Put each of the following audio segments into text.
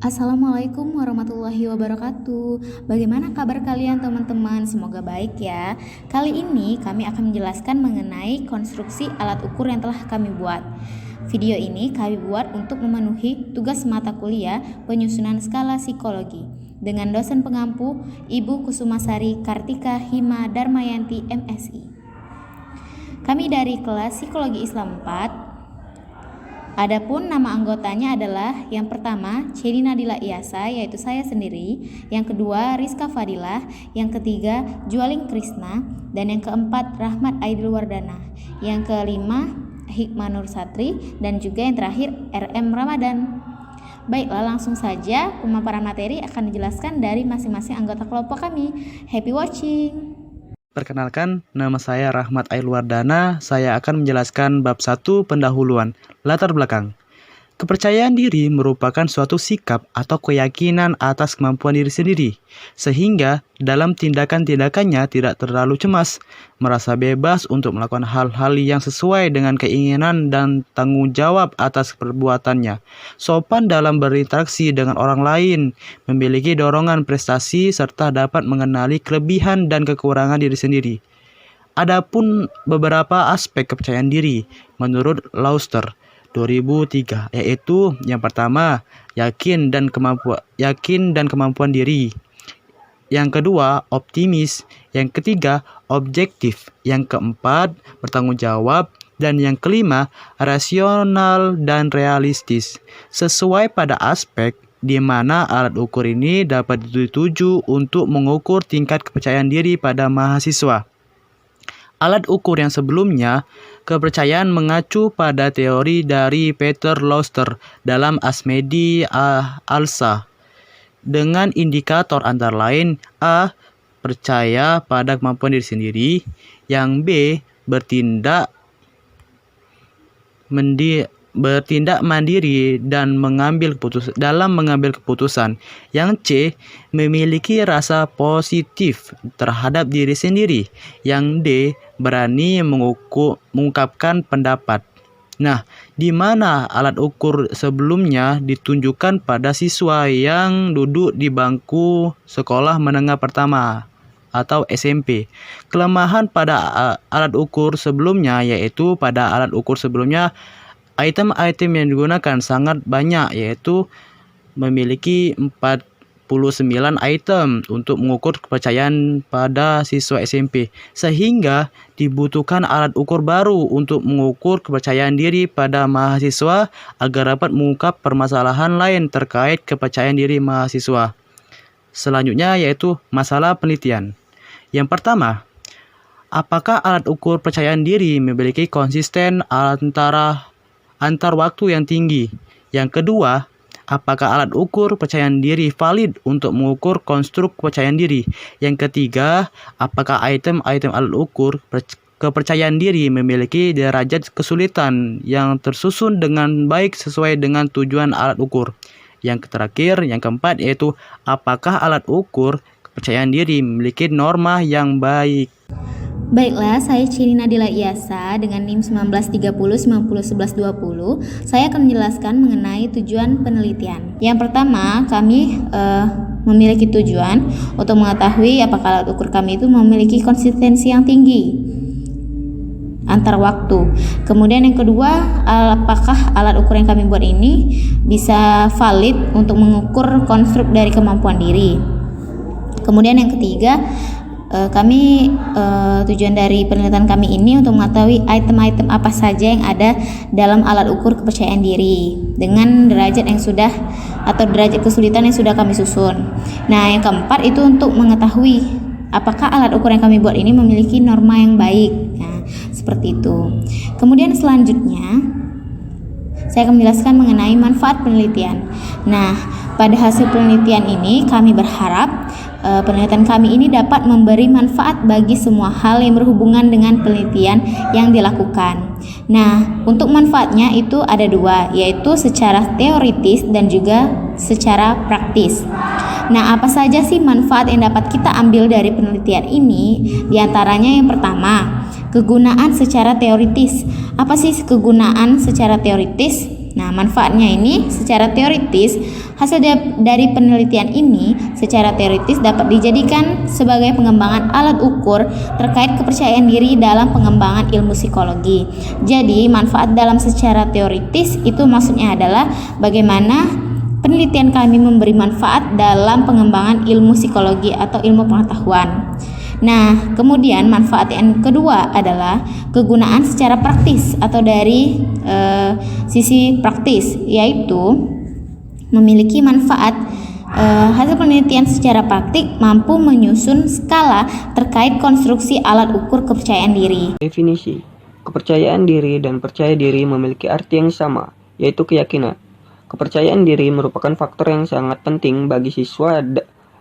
Assalamualaikum warahmatullahi wabarakatuh. Bagaimana kabar kalian teman-teman? Semoga baik ya. Kali ini kami akan menjelaskan mengenai konstruksi alat ukur yang telah kami buat. Video ini kami buat untuk memenuhi tugas mata kuliah penyusunan skala psikologi dengan dosen pengampu Ibu Kusumasari Kartika Hima Darmayanti MSI. Kami dari kelas Psikologi Islam 4. Adapun nama anggotanya adalah yang pertama Cedi Nadila Iyasa, yaitu saya sendiri, yang kedua Rizka Fadilah, yang ketiga Jualing Krisna, dan yang keempat Rahmat Aidil Wardana, yang kelima Hikmah Nur Satri, dan juga yang terakhir RM Ramadan. Baiklah, langsung saja pemaparan materi akan dijelaskan dari masing-masing anggota kelompok kami. Happy watching! Perkenalkan, nama saya Rahmat Aidil Wardana. Saya akan menjelaskan bab 1 pendahuluan, latar belakang. Kepercayaan diri merupakan suatu sikap atau keyakinan atas kemampuan diri sendiri, sehingga dalam tindakan-tindakannya tidak terlalu cemas, merasa bebas untuk melakukan hal-hal yang sesuai dengan keinginan dan tanggung jawab atas perbuatannya, sopan dalam berinteraksi dengan orang lain, memiliki dorongan prestasi, serta dapat mengenali kelebihan dan kekurangan diri sendiri. Adapun beberapa aspek kepercayaan diri menurut Lauster 2003, yaitu yang pertama, yakin dan kemampuan diri. Yang kedua, optimis. Yang ketiga, objektif. Yang keempat, bertanggung jawab. Dan yang kelima, rasional dan realistis. Sesuai pada aspek di mana alat ukur ini dapat dituju untuk mengukur tingkat kepercayaan diri pada mahasiswa. Alat ukur yang sebelumnya, kepercayaan mengacu pada teori dari Peter Lauster dalam Asmedi Alsa dengan indikator antara lain A. Percaya pada kemampuan diri sendiri, yang B. Bertindak mandiri dan mengambil keputusan. Yang C. Memiliki rasa positif terhadap diri sendiri. Yang D. Berani mengungkapkan pendapat. Nah, di mana alat ukur sebelumnya ditunjukkan pada siswa yang duduk di bangku sekolah menengah pertama atau SMP. Kelemahan pada alat ukur sebelumnya yaitu pada alat ukur sebelumnya item-item yang digunakan sangat banyak, yaitu memiliki 49 item untuk mengukur kepercayaan pada siswa SMP, sehingga dibutuhkan alat ukur baru untuk mengukur kepercayaan diri pada mahasiswa agar dapat mengungkap permasalahan lain terkait kepercayaan diri mahasiswa. Selanjutnya yaitu masalah penelitian. Yang pertama, apakah alat ukur kepercayaan diri memiliki konsisten antar waktu yang tinggi? Yang kedua, apakah alat ukur kepercayaan diri valid untuk mengukur konstruk kepercayaan diri? Yang ketiga, apakah item-item alat ukur kepercayaan diri memiliki derajat kesulitan yang tersusun dengan baik sesuai dengan tujuan alat ukur? Yang terakhir, yang keempat, yaitu apakah alat ukur kepercayaan diri memiliki norma yang baik? Baiklah, saya Cedi Nadila Iyasa dengan NIM 1930901120. Saya akan menjelaskan mengenai tujuan penelitian. Yang pertama, kami memiliki tujuan untuk mengetahui apakah alat ukur kami itu memiliki konsistensi yang tinggi antar waktu. Kemudian yang kedua, apakah alat ukur yang kami buat ini bisa valid untuk mengukur konstruk dari kemampuan diri. Kemudian yang ketiga, tujuan dari penelitian kami ini untuk mengetahui item-item apa saja yang ada dalam alat ukur kepercayaan diri dengan derajat yang sudah atau derajat kesulitan yang sudah kami susun. Nah, yang keempat itu untuk mengetahui apakah alat ukur yang kami buat ini memiliki norma yang baik. Nah, seperti itu. Kemudian selanjutnya saya akan menjelaskan mengenai manfaat penelitian. Nah, pada hasil penelitian ini kami berharap penelitian kami ini dapat memberi manfaat bagi semua hal yang berhubungan dengan penelitian yang dilakukan. Nah, untuk manfaatnya itu ada dua, yaitu secara teoritis dan juga secara praktis. Nah, apa saja sih manfaat yang dapat kita ambil dari penelitian ini? Di antaranya yang pertama, kegunaan secara teoritis. Apa sih kegunaan secara teoritis? Nah, manfaatnya ini secara teoritis, hasil dari penelitian ini secara teoritis dapat dijadikan sebagai pengembangan alat ukur terkait kepercayaan diri dalam pengembangan ilmu psikologi. Jadi, manfaat dalam secara teoritis itu maksudnya adalah bagaimana penelitian kami memberi manfaat dalam pengembangan ilmu psikologi atau ilmu pengetahuan. Nah, kemudian manfaat yang kedua adalah kegunaan secara praktis atau dari sisi praktis, yaitu memiliki manfaat. Hasil penelitian secara praktik mampu menyusun skala terkait konstruksi alat ukur kepercayaan diri. Definisi. Kepercayaan diri dan percaya diri memiliki arti yang sama, yaitu keyakinan. Kepercayaan diri merupakan faktor yang sangat penting bagi siswa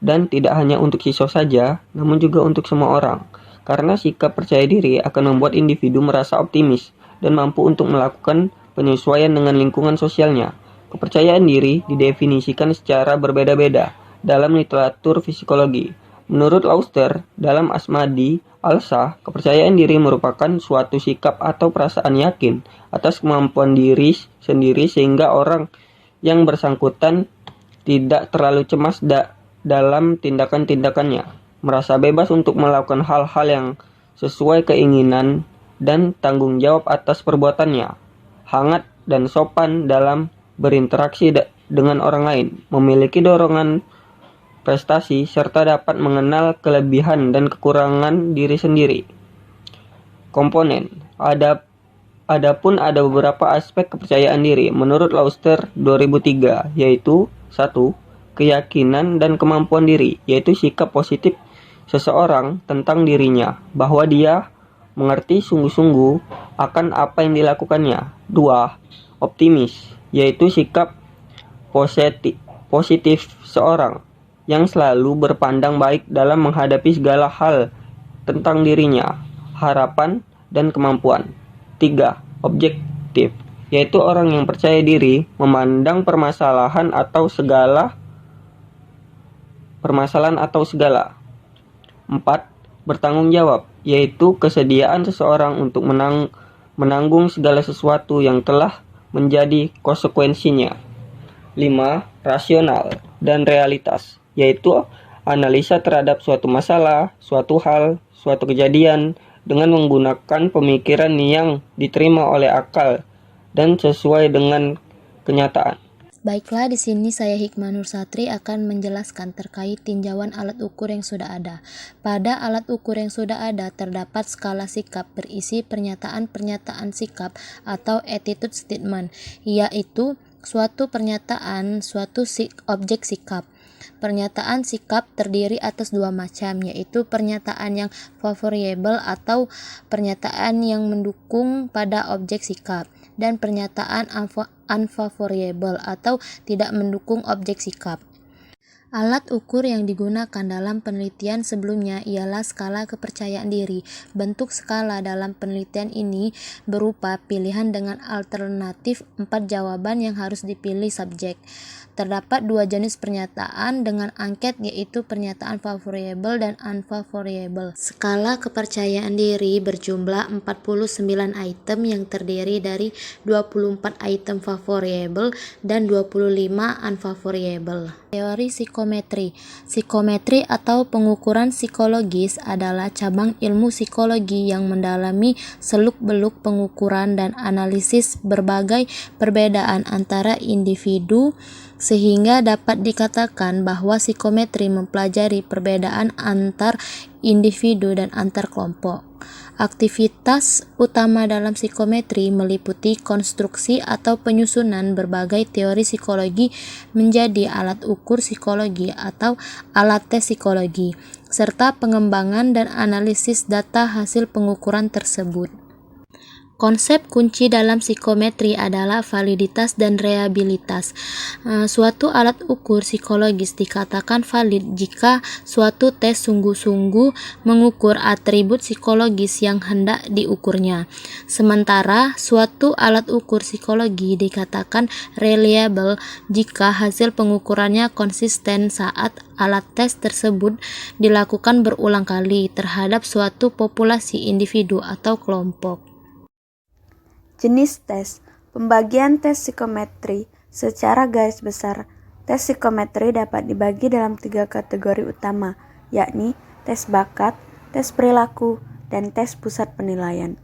dan tidak hanya untuk siswa saja, namun juga untuk semua orang. Karena sikap percaya diri akan membuat individu merasa optimis dan mampu untuk melakukan penyesuaian dengan lingkungan sosialnya. Kepercayaan diri didefinisikan secara berbeda-beda dalam literatur psikologi. Menurut Lauster, dalam Asmadi Alsa, kepercayaan diri merupakan suatu sikap atau perasaan yakin atas kemampuan diri sendiri sehingga orang yang bersangkutan tidak terlalu cemas dalam tindakan-tindakannya, merasa bebas untuk melakukan hal-hal yang sesuai keinginan dan tanggung jawab atas perbuatannya, hangat dan sopan dalam berinteraksi dengan orang lain, memiliki dorongan prestasi, serta dapat mengenal kelebihan dan kekurangan diri sendiri. Komponen. Adapun ada beberapa aspek kepercayaan diri menurut Lauster 2003, yaitu 1. Keyakinan dan kemampuan diri, yaitu sikap positif seseorang tentang dirinya, bahwa dia mengerti sungguh-sungguh akan apa yang dilakukannya. 2. Optimis, yaitu sikap positif seorang yang selalu berpandang baik dalam menghadapi segala hal tentang dirinya, harapan, dan kemampuan. 3. Objektif, yaitu orang yang percaya diri memandang permasalahan atau segala. 4. Bertanggung jawab, yaitu kesediaan seseorang untuk menanggung segala sesuatu yang telah menjadi konsekuensinya. 5. Rasional dan realitas, yaitu analisa terhadap suatu masalah, suatu hal, suatu kejadian dengan menggunakan pemikiran yang diterima oleh akal dan sesuai dengan kenyataan. Baiklah, di sini saya Hikmah Nursatri akan menjelaskan terkait tinjauan alat ukur yang sudah ada. Pada alat ukur yang sudah ada terdapat skala sikap berisi pernyataan-pernyataan sikap atau attitude statement, yaitu suatu pernyataan, suatu objek sikap. Pernyataan sikap terdiri atas dua macam, yaitu pernyataan yang favorable atau pernyataan yang mendukung pada objek sikap, dan pernyataan unfavorable atau tidak mendukung objek sikap. Alat ukur yang digunakan dalam penelitian sebelumnya ialah skala kepercayaan diri. Bentuk skala dalam penelitian ini berupa pilihan dengan alternatif 4 jawaban yang harus dipilih subjek. Terdapat dua jenis pernyataan dengan angket, yaitu pernyataan favorable dan unfavorable. Skala kepercayaan diri berjumlah 49 item yang terdiri dari 24 item favorable dan 25 unfavorable. Teori psikometri. Psikometri atau pengukuran psikologis adalah cabang ilmu psikologi yang mendalami seluk-beluk pengukuran dan analisis berbagai perbedaan antara individu, sehingga dapat dikatakan bahwa psikometri mempelajari perbedaan antar individu dan antar kelompok. Aktivitas utama dalam psikometri meliputi konstruksi atau penyusunan berbagai teori psikologi menjadi alat ukur psikologi atau alat tes psikologi, serta pengembangan dan analisis data hasil pengukuran tersebut. Konsep kunci dalam psikometri adalah validitas dan reliabilitas. Suatu alat ukur psikologis dikatakan valid jika suatu tes sungguh-sungguh mengukur atribut psikologis yang hendak diukurnya. Sementara suatu alat ukur psikologi dikatakan reliable jika hasil pengukurannya konsisten saat alat tes tersebut dilakukan berulang kali terhadap suatu populasi individu atau kelompok. Jenis tes. Pembagian tes psikometri secara garis besar. Tes psikometri dapat dibagi dalam 3 kategori utama, yakni tes bakat, tes perilaku, dan tes pusat penilaian.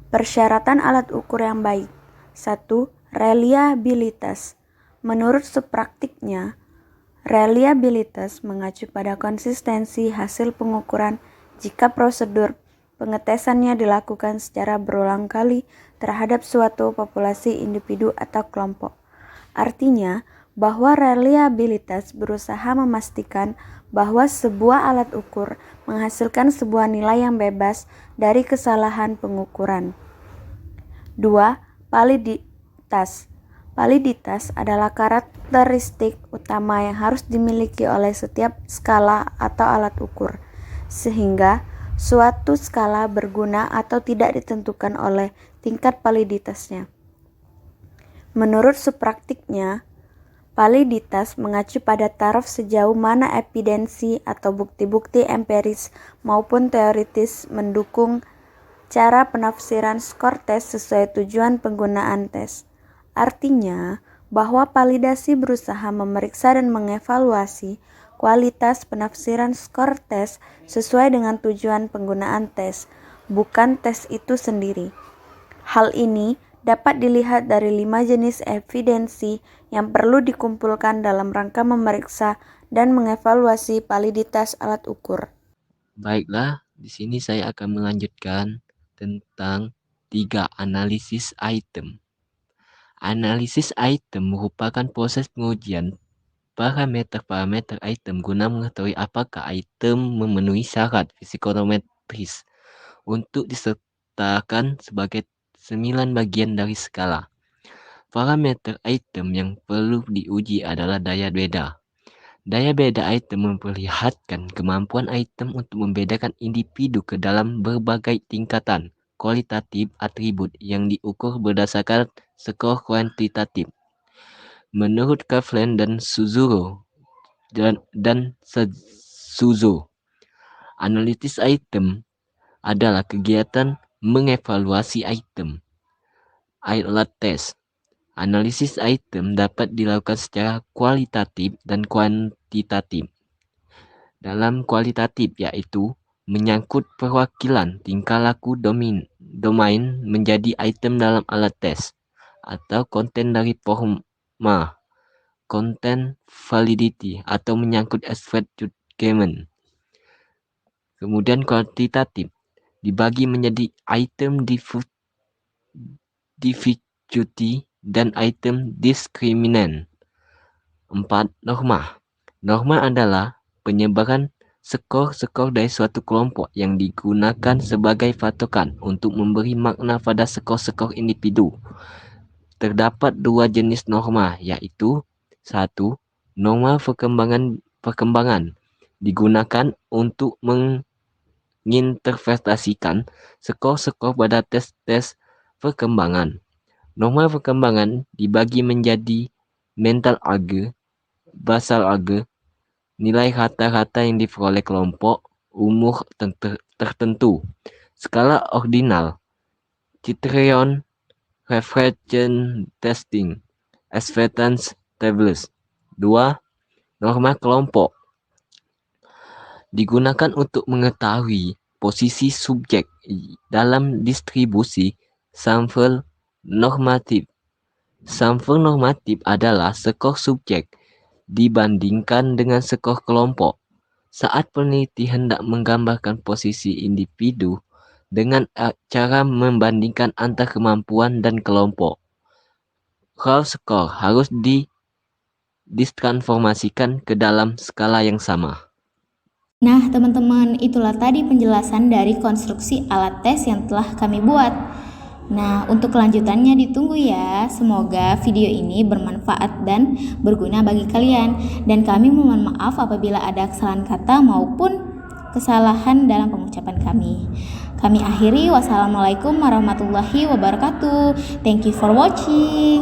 Persyaratan alat ukur yang baik. 1. Reliabilitas. Menurut subpraktiknya, reliabilitas mengacu pada konsistensi hasil pengukuran jika prosedur pengetesannya dilakukan secara berulang kali terhadap suatu populasi individu atau kelompok. Artinya, bahwa reliabilitas berusaha memastikan bahwa sebuah alat ukur menghasilkan sebuah nilai yang bebas dari kesalahan pengukuran. 2. Validitas. Validitas adalah karakteristik utama yang harus dimiliki oleh setiap skala atau alat ukur, sehingga suatu skala berguna atau tidak ditentukan oleh tingkat validitasnya. Menurut subpraktiknya, validitas mengacu pada taraf sejauh mana evidensi atau bukti-bukti empiris maupun teoritis mendukung cara penafsiran skor tes sesuai tujuan penggunaan tes. Artinya, bahwa validasi berusaha memeriksa dan mengevaluasi kualitas penafsiran skor tes sesuai dengan tujuan penggunaan tes, bukan tes itu sendiri. Hal ini dapat dilihat dari 5 jenis evidensi yang perlu dikumpulkan dalam rangka memeriksa dan mengevaluasi validitas alat ukur. Baiklah, di sini saya akan melanjutkan tentang 3 analisis item. Analisis item merupakan proses pengujian parameter-parameter item guna mengetahui apakah item memenuhi syarat psikometris untuk disertakan sebagai 9 bagian dari skala. Parameter item yang perlu diuji adalah daya beda. Daya beda item memperlihatkan kemampuan item untuk membedakan individu ke dalam berbagai tingkatan kualitatif atribut yang diukur berdasarkan skor kuantitatif. Menurut Kaplan dan Suzuki dan Suzo, analisis item adalah kegiatan mengevaluasi item. Alat tes. Analisis item dapat dilakukan secara kualitatif dan kuantitatif. Dalam kualitatif yaitu menyangkut perwakilan tingkah laku domain menjadi item dalam alat tes atau konten dari forma, content validity atau menyangkut aspek judgment. Kemudian kuantitatif dibagi menjadi item difficulty dan item discriminant. 4. Norma. Norma adalah penyebaran skor-skor dari suatu kelompok yang digunakan sebagai patokan untuk memberi makna pada skor-skor individu. Terdapat 2 jenis norma, yaitu 1. Norma perkembangan digunakan untuk menginterpretasikan skor-skor pada tes-tes perkembangan. Norma perkembangan dibagi menjadi mental age, basal age, nilai rata-rata yang diperoleh kelompok umur tertentu, skala ordinal, criterion reflection testing, acceptance tables. 2. Norma kelompok digunakan untuk mengetahui posisi subjek dalam distribusi sampel normatif. Sampel normatif adalah skor subjek dibandingkan dengan skor kelompok. Saat peneliti hendak menggambarkan posisi individu dengan cara membandingkan antar kemampuan dan kelompok, raw score harus ditransformasikan ke dalam skala yang sama. Nah, teman-teman, itulah tadi penjelasan dari konstruksi alat tes yang telah kami buat. Nah, untuk kelanjutannya ditunggu ya. Semoga video ini bermanfaat dan berguna bagi kalian. Dan kami mohon maaf apabila ada kesalahan kata maupun kesalahan dalam pengucapan kami. Kami akhiri, wassalamualaikum warahmatullahi wabarakatuh. Thank you for watching.